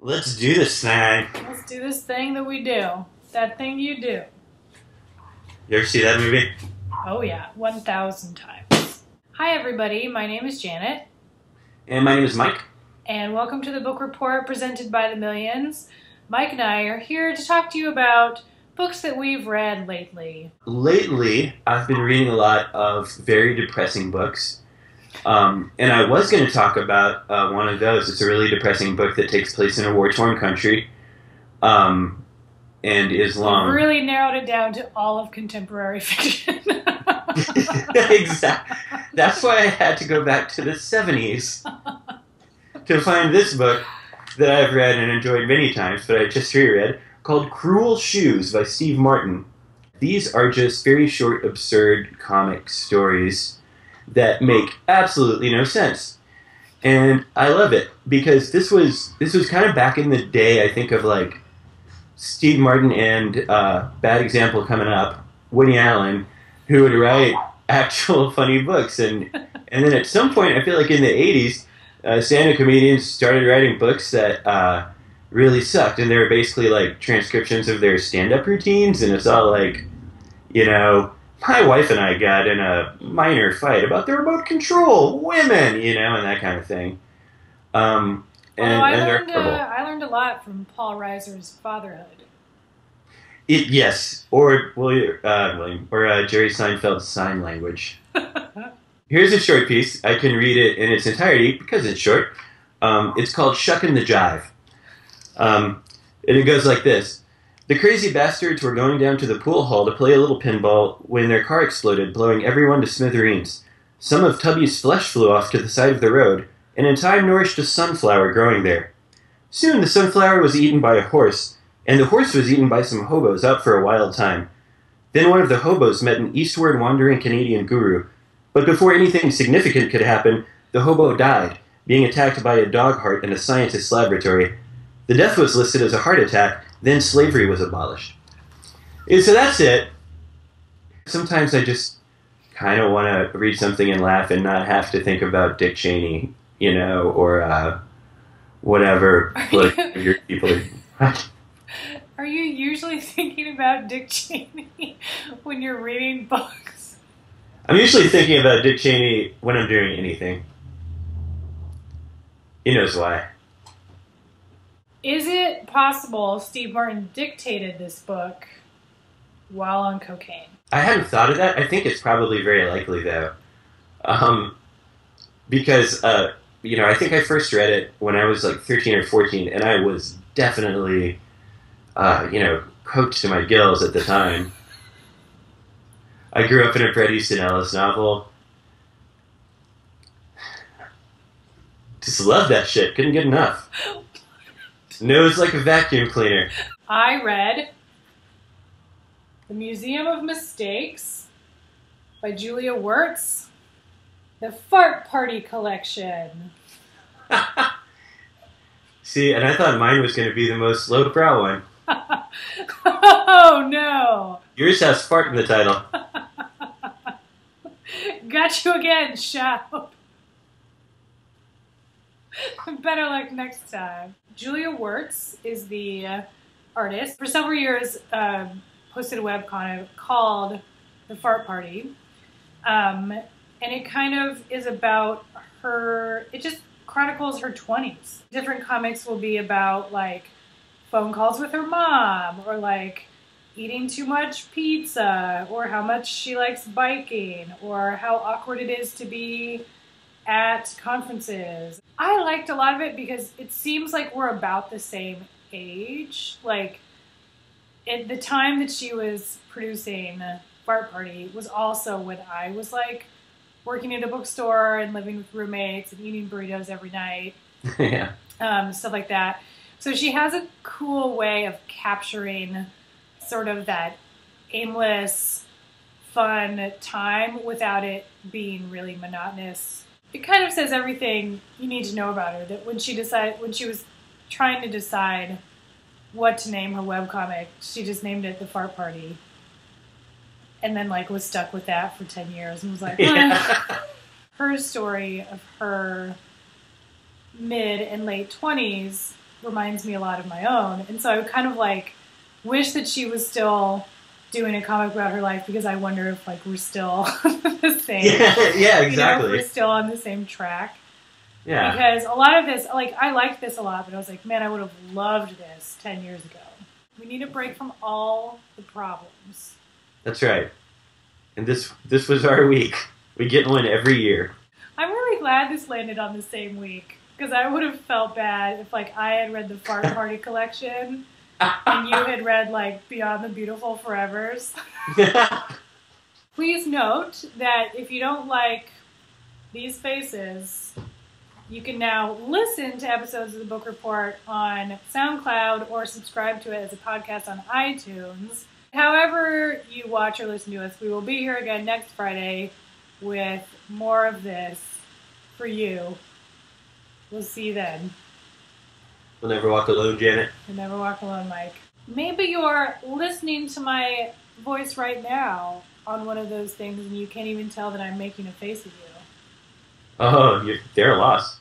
Let's do this thing. Let's do this thing that we do. That thing you do. You ever see that movie? Oh yeah, 1,000 times. Hi everybody, my name is Janet. And my name is Mike. And welcome to the book report presented by the Millions. Mike and I are here to talk to you about books that we've read lately. Lately, I've been reading a lot of very depressing books. And I was going to talk about one of those. It's a really depressing book that takes place in a war-torn country. And is long. We've really narrowed it down to all of contemporary fiction. Exactly. That's why I had to go back to the 70s to find this book that I've read and enjoyed many times, but I just reread, called Cruel Shoes by Steve Martin. These are just very short, absurd comic stories that make absolutely no sense. And I love it, because this was kind of back in the day, I think, of like Steve Martin and Bad Example coming up, Woody Allen, who would write actual funny books. And then at some point, I feel like in the 80s, stand-up comedians started writing books that really sucked. And they were basically like transcriptions of their stand-up routines. And it's all like, you know, my wife and I got in a minor fight about the remote control, women, you know, and that kind of thing. I learned a lot from Paul Reiser's Fatherhood. Yes, or Jerry Seinfeld's Seinlanguage. Here's a short piece. I can read it in its entirety because it's short. It's called Shuckin' the Jive. And it goes like this. The crazy bastards were going down to the pool hall to play a little pinball when their car exploded, blowing everyone to smithereens. Some of Tubby's flesh flew off to the side of the road, and in time nourished a sunflower growing there. Soon the sunflower was eaten by a horse, and the horse was eaten by some hobos out for a wild time. Then one of the hobos met an eastward wandering Canadian guru. But before anything significant could happen, the hobo died, being attacked by a dog heart in a scientist's laboratory. The death was listed as a heart attack, then slavery was abolished. And so that's it. Sometimes I just kind of want to read something and laugh and not have to think about Dick Cheney, you know, or whatever your people are. Are you usually thinking about Dick Cheney when you're reading books? I'm usually thinking about Dick Cheney when I'm doing anything. He knows why. Is it possible Steve Martin dictated this book while on cocaine? I hadn't thought of that. I think it's probably very likely, though. Because, you know, I think I first read it when I was like 13 or 14, and I was definitely, you know, coked to my gills at the time. I grew up in a Bret Easton Ellis novel. Just loved that shit. Couldn't get enough. Nose like a vacuum cleaner. I read The Museum of Mistakes by Julia Wertz. The Fart Party Collection. See, and I thought mine was going to be the most lowbrow one. Oh, no. Yours has fart in the title. Got you again, shout. Better luck next time. Julia Wertz is the artist. For several years, posted a webcomic called The Fart Party. And it kind of is about her, it just chronicles her 20s. Different comics will be about, like, phone calls with her mom, or, like, eating too much pizza, or how much she likes biking, or how awkward it is to be at conferences. I liked a lot of it because it seems like we're about the same age. Like, at the time that she was producing Fart Party was also when I was like working at a bookstore and living with roommates and eating burritos every night. Yeah. Stuff like that. So she has a cool way of capturing sort of that aimless, fun time without it being really monotonous. It kind of says everything you need to know about her. That when she was trying to decide what to name her webcomic, she just named it The Fart Party. And then like was stuck with that for 10 years and was like, yeah. Her story of her mid and late 20s reminds me a lot of my own. And so I kind of like wish that she was still doing a comic about her life, because I wonder if like we're still the same. Yeah, exactly. If we're still on the same track. Yeah. Because a lot of this, like, I liked this a lot, but I was like, man, I would have loved this 10 years ago. We need a break from all the problems. That's right. And this was our week. We get one every year. I'm really glad this landed on the same week, because I would have felt bad if, like, I had read the Fart Party collection and you had read, like, Beyond the Beautiful Forevers. Please note that if you don't like these faces, you can now listen to episodes of the Book Report on SoundCloud or subscribe to it as a podcast on iTunes. However you watch or listen to us, we will be here again next Friday with more of this for you. We'll see you then. We'll never walk alone, Janet. You'll never walk alone, Mike. Maybe you're listening to my voice right now on one of those things and you can't even tell that I'm making a face at you. Oh, they're lost.